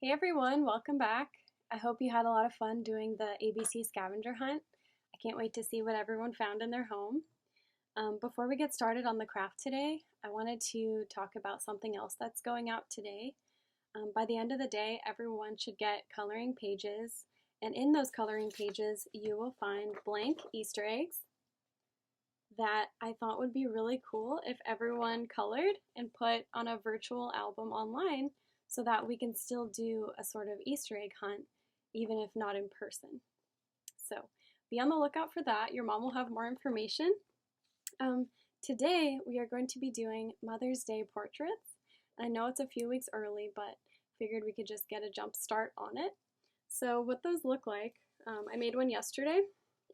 Hey everyone, welcome back. I hope you had a lot of fun doing the ABC scavenger hunt. I can't wait to see what everyone found in their home. Before we get started on the craft today, I wanted to talk about something else that's going out today. By the end of the day, everyone should get coloring pages, and in those coloring pages, you will find blank Easter eggs that I thought would be really cool if everyone colored and put on a virtual album online so that we can still do a sort of Easter egg hunt, even if not in person. So be on the lookout for that. Your mom will have more information. Today we are going to be doing Mother's Day portraits. I know it's a few weeks early, but figured we could just get a jump start on it. So what those look like, I made one yesterday,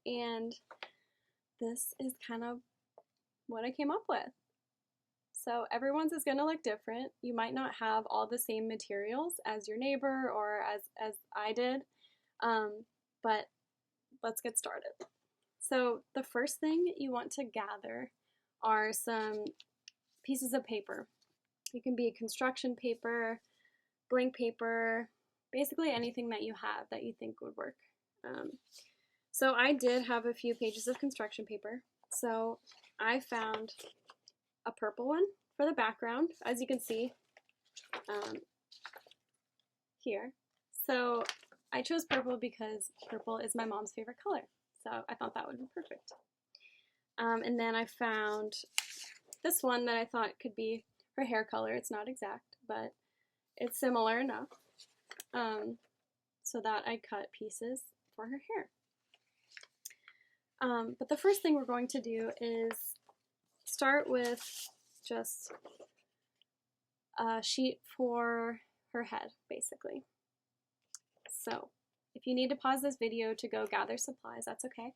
and this is kind of what I came up with. So everyone's is going to look different. You might not have all the same materials as your neighbor or as I did, but let's get started. So the first thing you want to gather are some pieces of paper. It can be construction paper, blank paper, basically anything that you have that you think would work. So I did have a few pages of construction paper. So I found a purple one for the background, as you can see here. So I chose purple because purple is my mom's favorite color. So I thought that would be perfect. And then I found this one that I thought could be her hair color. It's not exact, but it's similar enough so that I cut pieces for her hair. But the first thing we're going to do is start with just a sheet for her head, basically. So if you need to pause this video to go gather supplies, that's okay.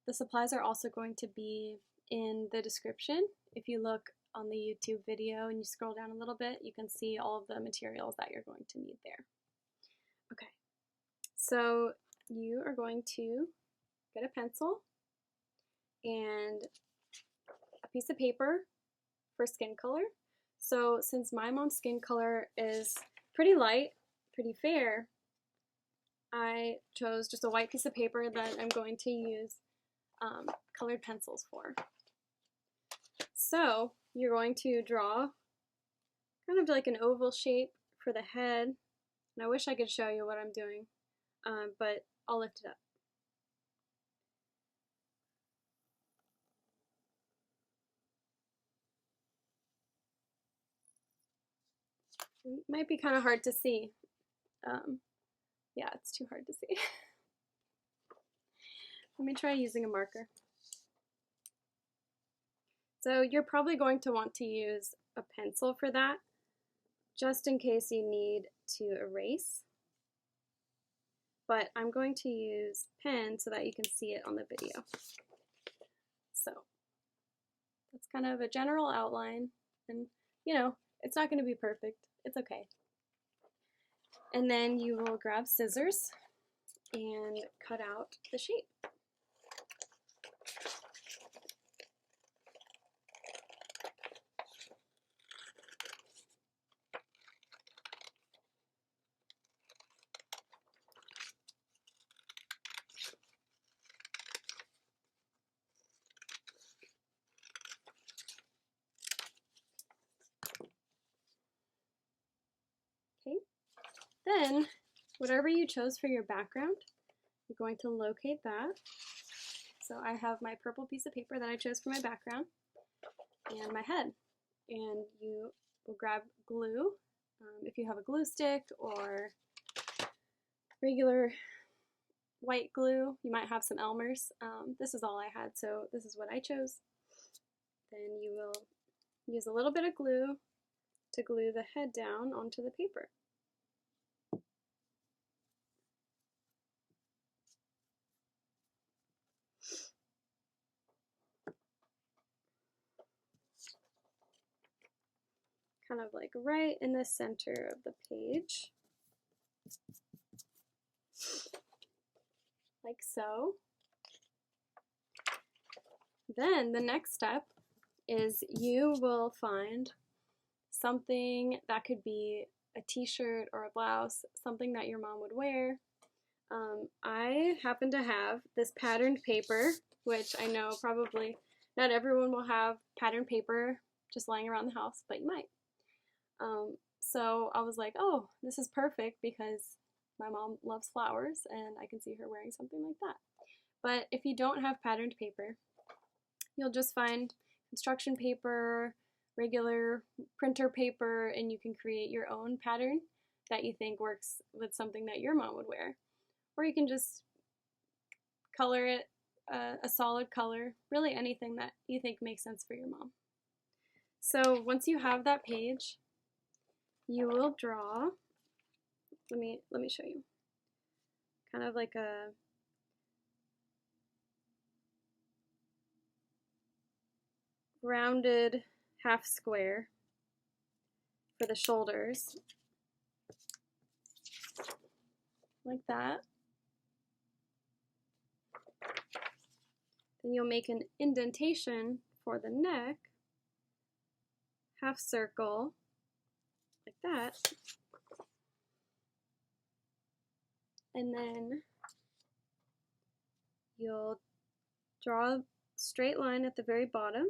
The supplies are also going to be in the description. If you look on the YouTube video and you scroll down a little bit, you can see all of the materials that you're going to need there. Okay, so you are going to get a pencil and a piece of paper for skin color. So since my mom's skin color is pretty light, pretty fair, I chose just a white piece of paper that I'm going to use colored pencils for. So you're going to draw kind of like an oval shape for the head. And I wish I could show you what I'm doing, but I'll lift it up. It might be kind of hard to see. Yeah, it's too hard to see. Let me try using a marker. So you're probably going to want to use a pencil for that, just in case you need to erase. But I'm going to use pen so that you can see it on the video. So that's kind of a general outline, and you know, it's not going to be perfect. It's okay. And then you will grab scissors and cut out the shape. Okay. Then, whatever you chose for your background, you're going to locate that. So I have my purple piece of paper that I chose for my background and my head. And you will grab glue, if you have a glue stick or regular white glue. You might have some Elmer's. This is all I had, so this is what I chose. Then you will use a little bit of glue to glue the head down onto the paper. Kind of like right in the center of the page, like so. Then the next step is you will find something that could be a t-shirt or a blouse, something that your mom would wear. I happen to have this patterned paper, which I know probably not everyone will have patterned paper just lying around the house, but you might. So I was like, oh, this is perfect because my mom loves flowers and I can see her wearing something like that. But if you don't have patterned paper, you'll just find construction paper, regular printer paper, and you can create your own pattern that you think works with something that your mom would wear. Or you can just color it a solid color, really anything that you think makes sense for your mom. So once you have that page, you will draw, let me show you, kind of like a rounded half square for the shoulders, like that. Then you'll make an indentation for the neck, half circle, like that. And then you'll draw a straight line at the very bottom.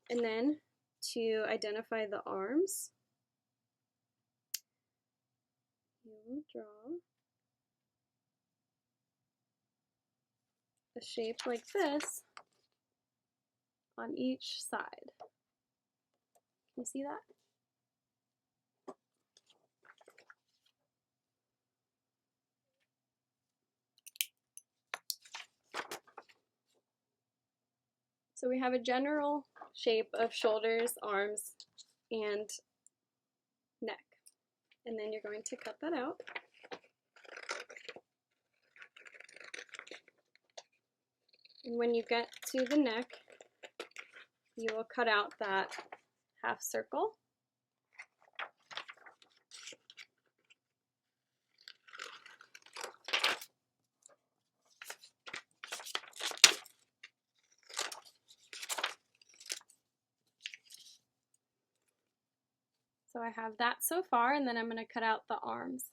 And then to identify the arms, you will draw a shape like this on each side. Can you see that? So we have a general shape of shoulders, arms, and neck. And then you're going to cut that out. And when you get to the neck, you will cut out that half circle. So I have that so far, and then I'm going to cut out the arms.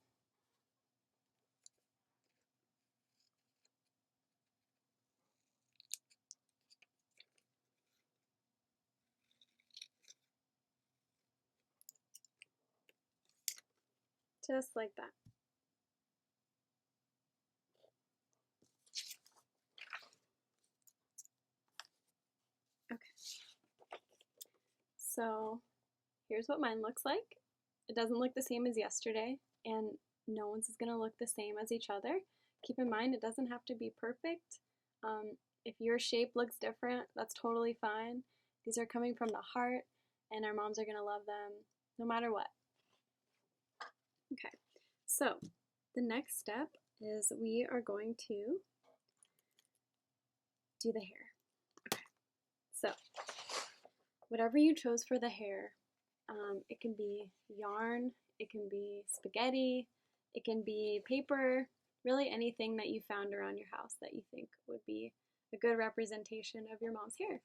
Just like that. Okay. So here's what mine looks like. It doesn't look the same as yesterday, and no one's is going to look the same as each other. Keep in mind, it doesn't have to be perfect. If your shape looks different, that's totally fine. These are coming from the heart, and our moms are going to love them no matter what. Okay, so the next step is we are going to do the hair. Okay, so whatever you chose for the hair, it can be yarn, it can be spaghetti, it can be paper, really anything that you found around your house that you think would be a good representation of your mom's hair.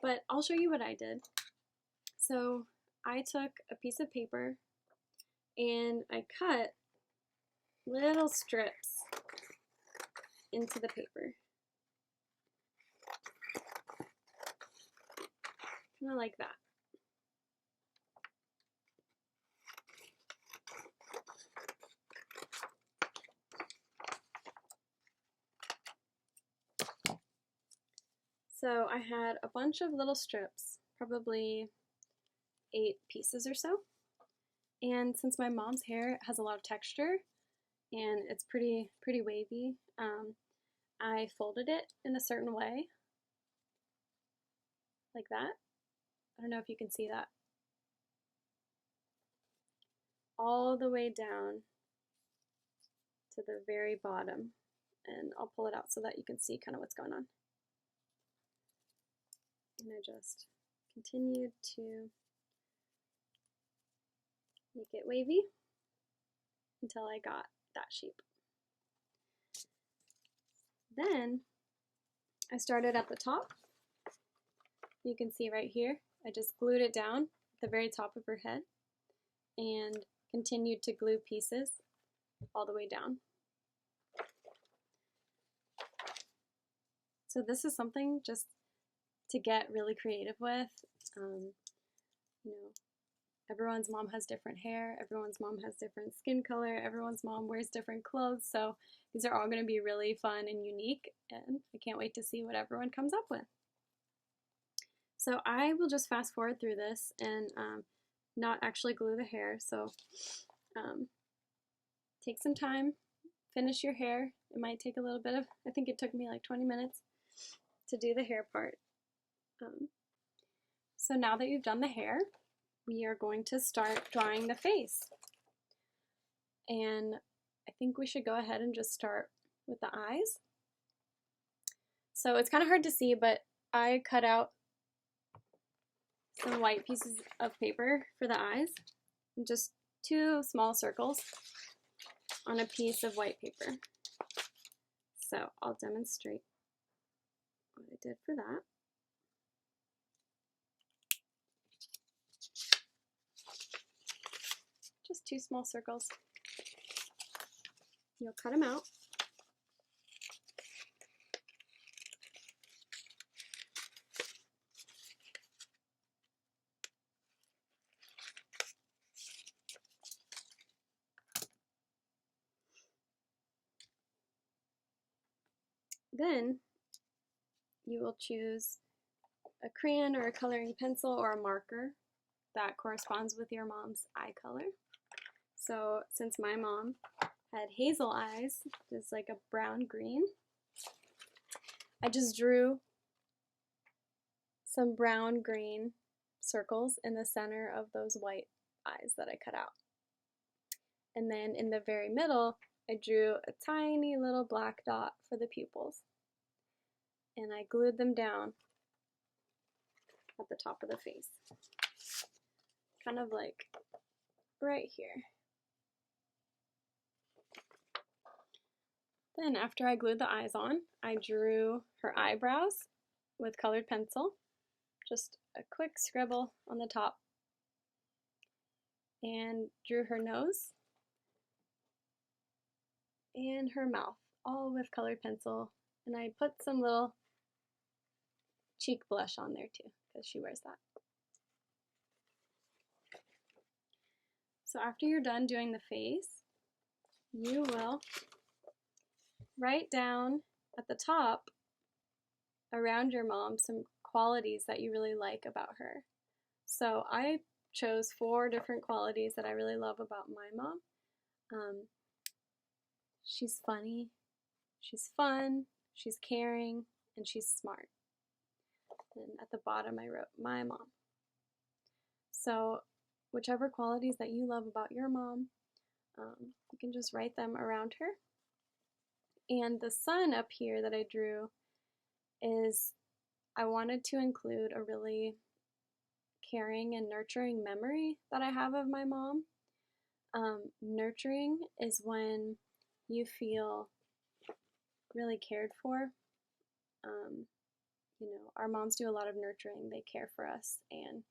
But I'll show you what I did. So I took a piece of paper and I cut little strips into the paper. Kind of like that. So I had a bunch of little strips, probably 8 pieces or so. And since my mom's hair has a lot of texture and it's pretty wavy, I folded it in a certain way, like that. I don't know if you can see that. All the way down to the very bottom. And I'll pull it out so that you can see kind of what's going on. And I just continued to make it wavy until I got that shape. Then I started at the top You can see right here, I just glued it down at the very top of her head and continued to glue pieces all the way down. So this is something just to get really creative with. You know, everyone's mom has different hair, everyone's mom has different skin color, everyone's mom wears different clothes, so these are all going to be really fun and unique, and I can't wait to see what everyone comes up with. So I will just fast forward through this and not actually glue the hair, so take some time, finish your hair. It might take a little bit of, I think it took me like 20 minutes to do the hair part. So now that you've done the hair, we are going to start drawing the face. And I think we should go ahead and just start with the eyes. So it's kind of hard to see, but I cut out some white pieces of paper for the eyes, and just 2 small circles on a piece of white paper. So I'll demonstrate what I did for that. Just 2 small circles. You'll cut them out. Then you will choose a crayon or a coloring pencil or a marker that corresponds with your mom's eye color. So since my mom had hazel eyes, just like a brown green, I just drew some brown green circles in the center of those white eyes that I cut out. And then in the very middle, I drew a tiny little black dot for the pupils. And I glued them down at the top of the face. Kind of like right here. Then after I glued the eyes on, I drew her eyebrows with colored pencil. Just a quick scribble on the top. And drew her nose and her mouth, all with colored pencil. And I put some little cheek blush on there too, because she wears that. So after you're done doing the face, you will write down at the top around your mom some qualities that you really like about her. So I chose 4 different qualities that I really love about my mom. She's funny, she's fun, she's caring, and she's smart. And at the bottom I wrote my mom. So whichever qualities that you love about your mom, you can just write them around her. And the sun up here that I drew is, I wanted to include a really caring and nurturing memory that I have of my mom. Nurturing is when you feel really cared for. You know, our moms do a lot of nurturing. They care for us and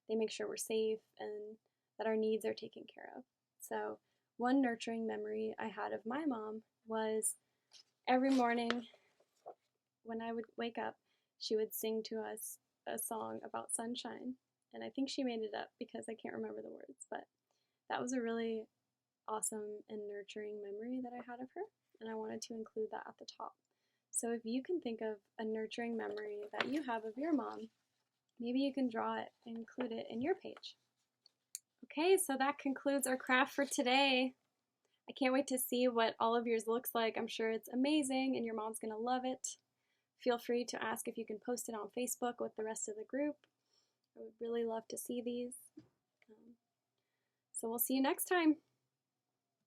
they make sure we're safe and that our needs are taken care of. So one nurturing memory I had of my mom was every morning when I would wake up, she would sing to us a song about sunshine. And I think she made it up because I can't remember the words, but that was a really awesome and nurturing memory that I had of her, and I wanted to include that at the top. So if you can think of a nurturing memory that you have of your mom, maybe you can draw it and include it in your page. Okay, so that concludes our craft for today. I can't wait to see what all of yours looks like. I'm sure it's amazing and your mom's gonna love it. Feel free to ask if you can post it on Facebook with the rest of the group. I would really love to see these. So we'll see you next time.